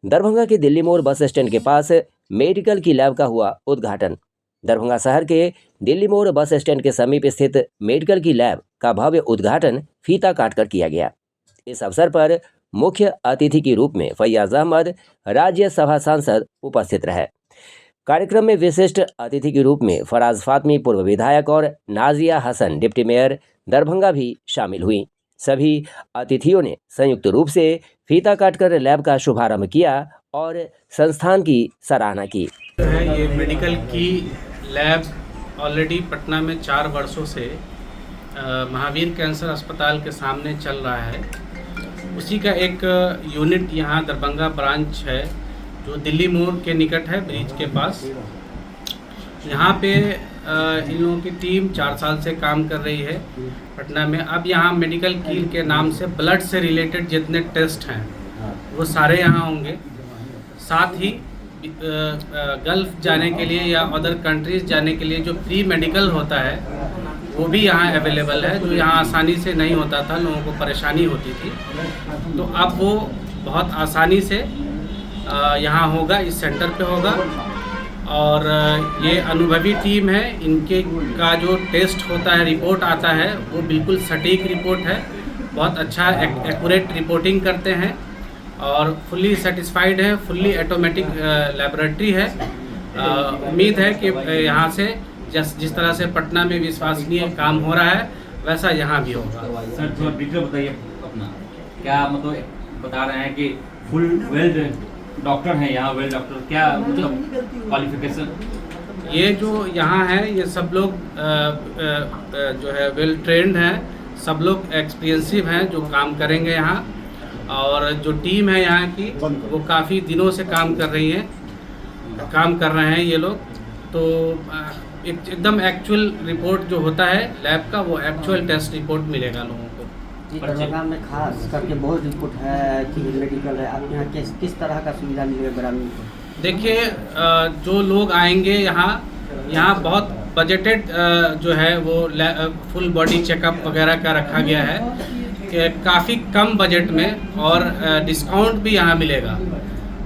दरभंगा के दिल्ली मोड़ bus stand के पास मेडिकल की लैब का हुआ उद्घाटन। दरभंगा शहर के दिल्ली मोड़ बस स्टैंड के समीप स्थित मेडिकल की लैब का भव्य उद्घाटन फीता काटकर किया गया। इस अवसर पर मुख्य अतिथि के रूप में फैयाज अहमद राज्यसभा सांसद उपस्थित रहे। कार्यक्रम में विशिष्ट अतिथि के रूप में फराज फातमी पूर्व विधायक और नाजिया हसन डिप्टी मेयर दरभंगा भी शामिल हुई। सभी अतिथियों ने संयुक्त रूप से फीता काटकर लैब का शुभारंभ किया और संस्थान की सराहना की। ये मेडिकल की लैब ऑलरेडी पटना में 4 वर्षों से महावीर कैंसर अस्पताल के सामने चल रहा है। उसी का एक यूनिट यहाँ दरभंगा ब्रांच है जो दिल्ली मोड़ के निकट है, ब्रिज के पास। यहाँ पे इन लोगों की टीम 4 साल से काम कर रही है पटना में। अब यहाँ मेडिकल की के नाम से ब्लड से रिलेटेड जितने टेस्ट हैं वो सारे यहाँ होंगे। साथ ही गल्फ जाने के लिए या अदर कंट्रीज़ जाने के लिए जो प्री मेडिकल होता है वो भी यहाँ अवेलेबल है, जो यहाँ आसानी से नहीं होता था, लोगों को परेशानी होती थी। तो अब वो बहुत आसानी से यहाँ होगा, इस सेंटर पे होगा। और ये अनुभवी टीम है, इनके का जो टेस्ट होता है, रिपोर्ट आता है, वो बिल्कुल सटीक रिपोर्ट है। बहुत अच्छा एक्यूरेट रिपोर्टिंग करते हैं और फुल्ली सेटिस्फाइड है। फुल्ली ऑटोमेटिक लेबोरेटरी है। उम्मीद है कि यहाँ से जिस तरह से पटना में विश्वसनीय काम हो रहा है वैसा यहाँ भी होगा। सर थोड़ा डिटेल बताइए अपना, क्या मतलब बता रहे हैं कि फुल वेल डॉक्टर हैं यहाँ, वेल डॉक्टर क्या मतलब क्वालिफिकेशन? ये जो यहाँ है ये सब लोग जो है वेल ट्रेंड हैं, सब लोग एक्सपीरियंसिव हैं जो काम करेंगे यहाँ। और जो टीम है यहाँ की वो काफ़ी दिनों से काम कर रहे हैं ये लोग। तो एकदम एक्चुअल रिपोर्ट जो होता है लैब का, वो एक्चुअल टेस्ट रिपोर्ट मिलेगा लोगों को। दरभंगा में खास करके बहुत रिपोर्ट है कि मेडिकल है, आप यहाँ किस तरह का सुविधा मिलेगा ग्रामीण को? देखिए जो लोग आएंगे यहाँ बहुत बजटेड जो है वो फुल बॉडी चेकअप वगैरह का रखा गया है कि काफ़ी कम बजट में, और डिस्काउंट भी यहाँ मिलेगा।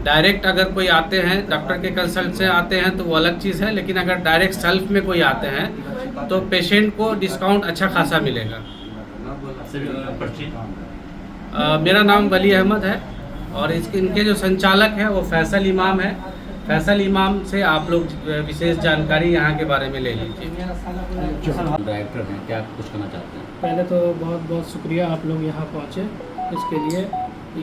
डायरेक्ट अगर कोई आते हैं डॉक्टर के कंसल्ट से आते हैं तो वो अलग चीज़ है, लेकिन अगर डायरेक्ट सेल्फ में कोई आते हैं तो पेशेंट को डिस्काउंट अच्छा खासा मिलेगा। मेरा नाम वली अहमद है और इनके जो संचालक हैं वो फैसल इमाम है। फैसल इमाम से आप लोग विशेष जानकारी यहाँ के बारे में ले लीजिए। डायरेक्टर हैं, क्या कुछ कहना चाहते हैं? पहले तो बहुत बहुत शुक्रिया आप लोग यहाँ पहुँचे इसके लिए।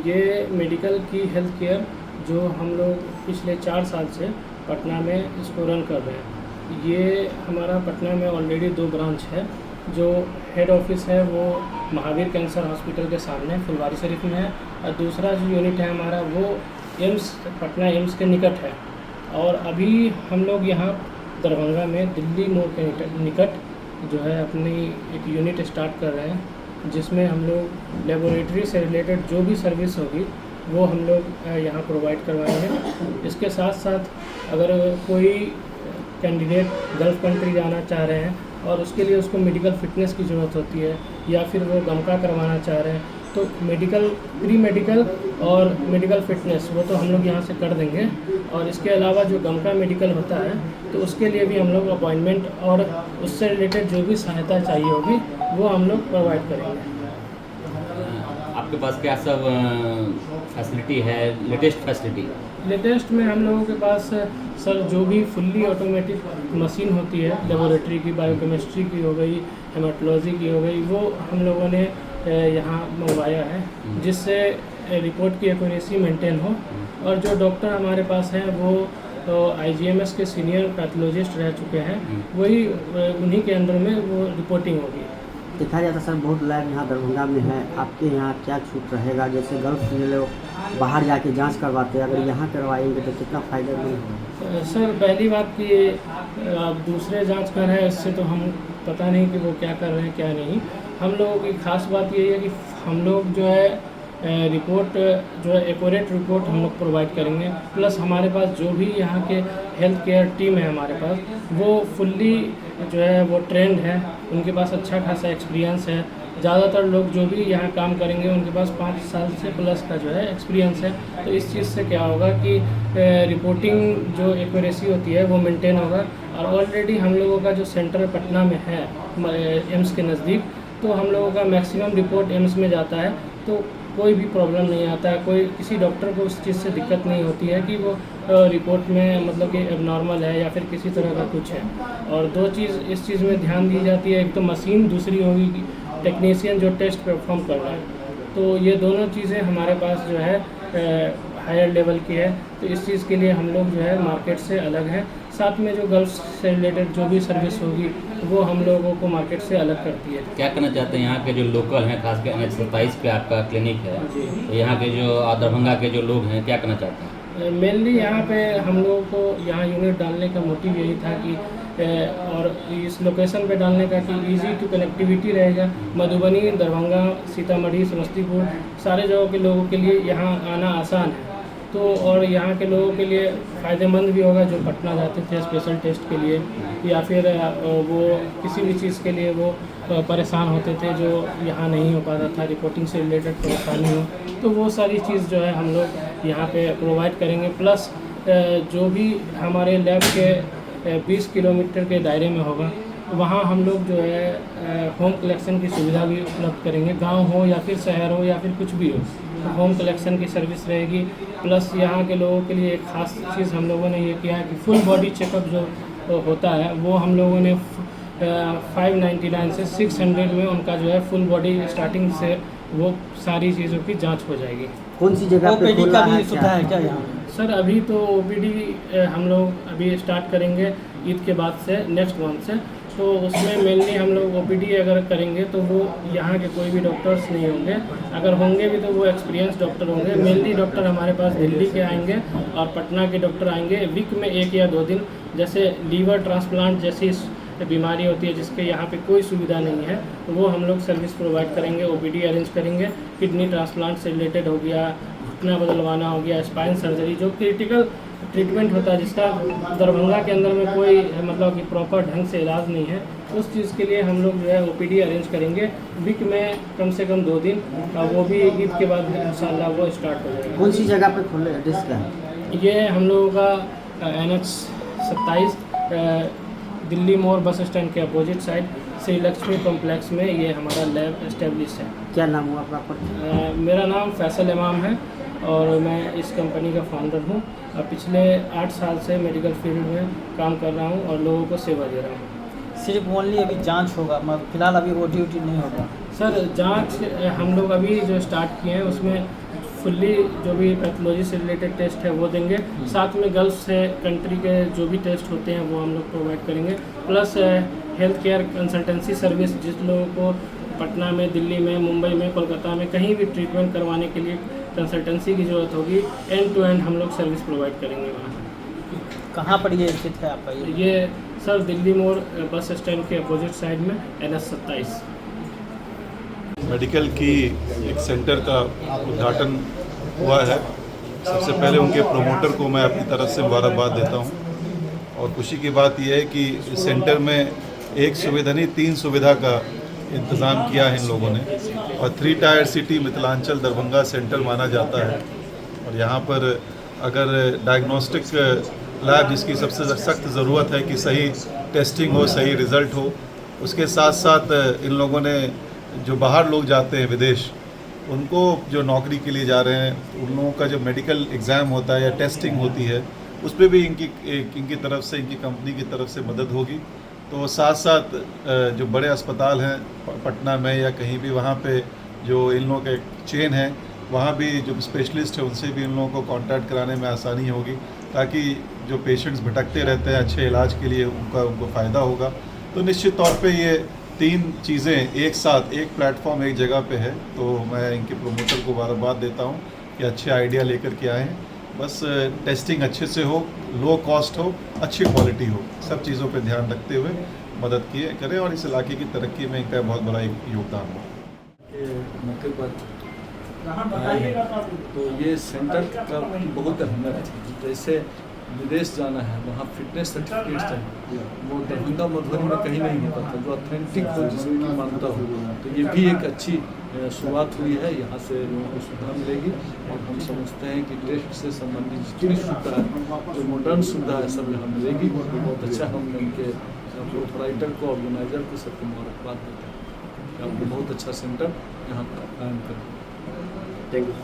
ये मेडिकल की हेल्थ केयर जो हम लोग पिछले 4 साल से पटना में इसको रन कर रहे हैं। ये हमारा पटना में ऑलरेडी 2 ब्रांच है। जो हेड ऑफिस है वो महावीर कैंसर हॉस्पिटल के सामने फुलवारी शरीफ में है, और दूसरा जो यूनिट है हमारा वो एम्स, पटना एम्स के निकट है। और अभी हम लोग यहाँ दरभंगा में दिल्ली मोड़ के निकट जो है अपनी एक यूनिट स्टार्ट कर रहे हैं, जिसमें हम लोग लेबोरेटरी से रिलेटेड जो भी सर्विस होगी वो हम लोग यहाँ प्रोवाइड करवाएंगे। इसके साथ साथ अगर कोई कैंडिडेट गल्फ कंट्री जाना चाह रहे हैं और उसके लिए उसको मेडिकल फिटनेस की ज़रूरत होती है, या फिर वो गमका करवाना चाह रहे हैं, तो मेडिकल प्री मेडिकल और मेडिकल फिटनेस वो तो हम लोग यहाँ से कर देंगे। और इसके अलावा जो गमका मेडिकल होता है तो उसके लिए भी हम लोग अपॉइंटमेंट और उससे रिलेटेड जो भी सहायता चाहिए होगी वो हम लोग प्रोवाइड करेंगे। आपके पास क्या सब फैसिलिटी है, लेटेस्ट फैसिलिटी? लेटेस्ट में हम लोगों के पास सर जो भी फुल्ली ऑटोमेटिक मशीन होती है, लेबोरेटरी की, बायोकेमिस्ट्री की हो गई, हेमाटोलॉजी की हो गई, वो हम लोगों ने यहाँ मंगवाया है, जिससे रिपोर्ट की एक्यूरेसी मेंटेन हो। और जो डॉक्टर हमारे पास हैं वो तो IGMS के सीनियर पैथोलॉजिस्ट रह चुके हैं, वही उन्हीं के अंदर में वो रिपोर्टिंग होगी। देखा जाता सर बहुत लैब यहाँ दरभंगा में है, आपके यहाँ क्या छूट रहेगा? जैसे गल्फ से लोग बाहर जाके जांच करवाते हैं, अगर यहाँ करवाएंगे तो कितना फ़ायदेमंद होगा? सर पहली बात कि आप दूसरे जांच कर रहे हैं, इससे तो हम पता नहीं कि वो क्या कर रहे हैं क्या नहीं। हम लोगों की खास बात यही है कि हम लोग जो है रिपोर्ट जो है एक्यूरेट रिपोर्ट हम लोग प्रोवाइड करेंगे। प्लस हमारे पास जो भी यहाँ के हेल्थ केयर टीम है हमारे पास, वो फुल्ली जो है वो ट्रेंड है, उनके पास अच्छा खासा एक्सपीरियंस है ज़्यादातर लोग जो भी यहाँ काम करेंगे उनके पास 5 साल से प्लस का जो है एक्सपीरियंस है। तो इस चीज़ से क्या होगा कि रिपोर्टिंग जो एक्यूरेसी होती है वो मेंटेन होगा। और ऑलरेडी हम लोगों का जो सेंटर पटना में है एम्स के नज़दीक, तो हम लोगों का मैक्सिमम रिपोर्ट एम्स में जाता है, तो कोई भी प्रॉब्लम नहीं आता है। कोई किसी डॉक्टर को उस चीज़ से दिक्कत नहीं होती है कि वो रिपोर्ट में मतलब कि एबनॉर्मल है या फिर किसी तरह का कुछ है। और दो चीज़ इस चीज़ में ध्यान दी जाती है, एक तो मशीन, दूसरी होगी कि टेक्नीशियन जो टेस्ट परफॉर्म कर रहा है। तो ये दोनों चीज़ें हमारे पास जो है हायर लेवल की है। तो इस चीज़ के लिए हम लोग जो है मार्केट से अलग हैं। साथ में जो गर्ल्स से रिलेटेड जो भी सर्विस होगी वो हम लोगों को मार्केट से अलग करती है। क्या कहना चाहते हैं यहाँ के जो लोकल हैं, खासकर NH 27 पे आपका क्लिनिक है, तो यहाँ के जो दरभंगा के जो लोग हैं क्या कहना चाहते हैं? मेनली यहाँ पे हम लोगों को यहाँ यूनिट डालने का मोटिव यही था कि और इस लोकेशन पे डालने का कि इजी टू कनेक्टिविटी रहेगा। मधुबनी, दरभंगा, सीतामढ़ी, समस्तीपुर सारे जगहों के लोगों के लिए यहाँ आना आसान है। तो और यहाँ के लोगों के लिए फ़ायदेमंद भी होगा जो पटना जाते थे स्पेशल टेस्ट के लिए या फिर वो किसी भी चीज़ के लिए वो परेशान होते थे जो यहाँ नहीं हो पाता था, रिपोर्टिंग से रिलेटेड परेशानी हो, तो वो सारी चीज़ जो है हम लोग यहाँ पे प्रोवाइड करेंगे। प्लस जो भी हमारे लैब के 20 किलोमीटर के दायरे में होगा वहाँ हम लोग जो है होम कलेक्शन की सुविधा भी उपलब्ध करेंगे। गांव हो या फिर शहर हो या फिर कुछ भी हो, तो होम कलेक्शन की सर्विस रहेगी। प्लस यहाँ के लोगों के लिए एक ख़ास चीज़ हम लोगों ने ये किया है कि फुल बॉडी चेकअप जो होता है वो हम लोगों ने 599 से 600 में उनका जो है फुल बॉडी स्टार्टिंग से वो सारी चीज़ों की जांच हो जाएगी। कौन सी जगह पे ओपीडी खोला का भी है सुविधा है क्या यहाँ? सर अभी तो ओपीडी हम लोग अभी स्टार्ट करेंगे ईद के बाद से, नेक्स्ट मंथ से। तो उसमें मेनली हम लोग ओपीडी अगर करेंगे तो वो यहाँ के कोई भी डॉक्टर्स नहीं होंगे, अगर होंगे भी तो वो एक्सपीरियंस डॉक्टर होंगे। मेनली डॉक्टर हमारे पास दिल्ली के आएंगे और पटना के डॉक्टर आएंगे वीक में 1 या 2 दिन। जैसे लीवर ट्रांसप्लांट जैसी बीमारी होती है जिसके यहाँ पे कोई सुविधा नहीं है, तो वो हम लोग सर्विस प्रोवाइड करेंगे, ओपीडी अरेंज करेंगे। किडनी ट्रांसप्लांट से रिलेटेड हो गया, घुटना बदलवाना हो गया, स्पाइन सर्जरी जो क्रिटिकल ट्रीटमेंट होता है जिसका दरभंगा के अंदर में कोई मतलब कि प्रॉपर ढंग से इलाज नहीं है, उस चीज़ के लिए हम लोग जो है ओपीडी अरेंज करेंगे वीक में कम से कम 2 दिन, और वो भी ईद के बाद इंशाल्लाह वो स्टार्ट हो जाएगा। कौन सी जगह पे खोले एड्रेस क्या है? ये हम लोगों का NH 27 दिल्ली मोड़ बस स्टैंड के opposite side Shri Lakshmi complex में ये हमारा लैब एस्टेब्लिश है। क्या नाम हुआ प्रॉपर? मेरा नाम फैसल इमाम है और मैं इस कंपनी का फाउंडर हूँ। पिछले 8 साल से मेडिकल फील्ड में काम कर रहा हूँ और लोगों को सेवा दे रहा हूँ। सिर्फ ओनली अभी जांच होगा, फिलहाल अभी ओटी नहीं होगा? सर जांच हम लोग अभी जो स्टार्ट किए हैं उसमें फुल्ली जो भी पैथोलॉजी से रिलेटेड टेस्ट है वो देंगे। साथ में गल्फ से कंट्री के जो भी टेस्ट होते हैं वो हम लोग प्रोवाइड करेंगे। Plus health care consultancy service, जिस लोगों को पटना में, दिल्ली में, मुंबई में, कोलकाता में कहीं भी ट्रीटमेंट करवाने के लिए कंसल्टेंसी की ज़रूरत होगी, एंड टू एंड हम लोग सर्विस प्रोवाइड करेंगे वहाँ। कहाँ पर ये स्थित है आपका? ये सर दिल्ली मोड़ बस स्टैंड के अपोजिट साइड में NH 27। मेडिकल की एक सेंटर का उद्घाटन हुआ है। सबसे पहले उनके प्रोमोटर को मैं अपनी तरफ से मुबारकबाद देता हूं, और खुशी की बात यह है कि इस सेंटर में एक सुविधा नहीं 3 सुविधा का इंतज़ाम किया है इन लोगों ने, और 3 tyre city Mithilanchal Darbhanga centre माना जाता है। और यहाँ पर अगर डायग्नोस्टिक लैब जिसकी सबसे सख्त ज़रूरत है कि सही टेस्टिंग हो, सही रिज़ल्ट हो, उसके साथ साथ इन लोगों ने जो बाहर लोग जाते हैं विदेश, उनको जो नौकरी के लिए जा रहे हैं उन लोगों का जो मेडिकल एग्ज़ाम होता है या टेस्टिंग होती है उस पर भी इनकी तरफ से, इनकी कंपनी की तरफ से मदद होगी। तो साथ साथ जो बड़े अस्पताल हैं पटना में या कहीं भी, वहाँ पे जो इन लोगों के चेन है वहाँ भी जो स्पेशलिस्ट है उनसे भी इन लोगों को कांटेक्ट कराने में आसानी होगी, ताकि जो पेशेंट्स भटकते रहते हैं अच्छे इलाज के लिए उनको फ़ायदा होगा। तो निश्चित तौर पे ये 3 चीज़ें एक साथ, एक प्लेटफॉर्म एक जगह पे है। तो मैं इनके प्रोमोटर को मुबारकबाद देता हूँ कि अच्छे आइडिया लेकर के आए हैं। बस टेस्टिंग अच्छे से हो, लो कॉस्ट हो, अच्छी क्वालिटी हो, सब चीज़ों पे ध्यान रखते हुए मदद करें और इस इलाके की तरक्की में इनका बहुत बड़ा एक योगदान हो। मौके पर आए हैं तो ये सेंटर का बहुत अहमियत है। जैसे विदेश जाना है, वहाँ फिटनेस सर्टिफिकेट चाहिए, वो दरभंगा मधुबनी में कहीं नहीं होता था, जो ऑथेंटिक हो, जिसकी मान्यता हो। तो ये भी एक अच्छी शुरुआत हुई है, यहाँ से लोगों को सुविधा मिलेगी और हम समझते हैं कि टेस्ट से संबंधित जितनी सुविधा है, जो मॉडर्न सुविधा है, सब यहाँ मिलेगी। बहुत अच्छा हम उनके प्रोपराइटर को, ऑर्गेनाइजर को सबको मुबारकबाद देते हैं कि आपको बहुत अच्छा सेंटर यहाँ पर कायम करें। Thank you.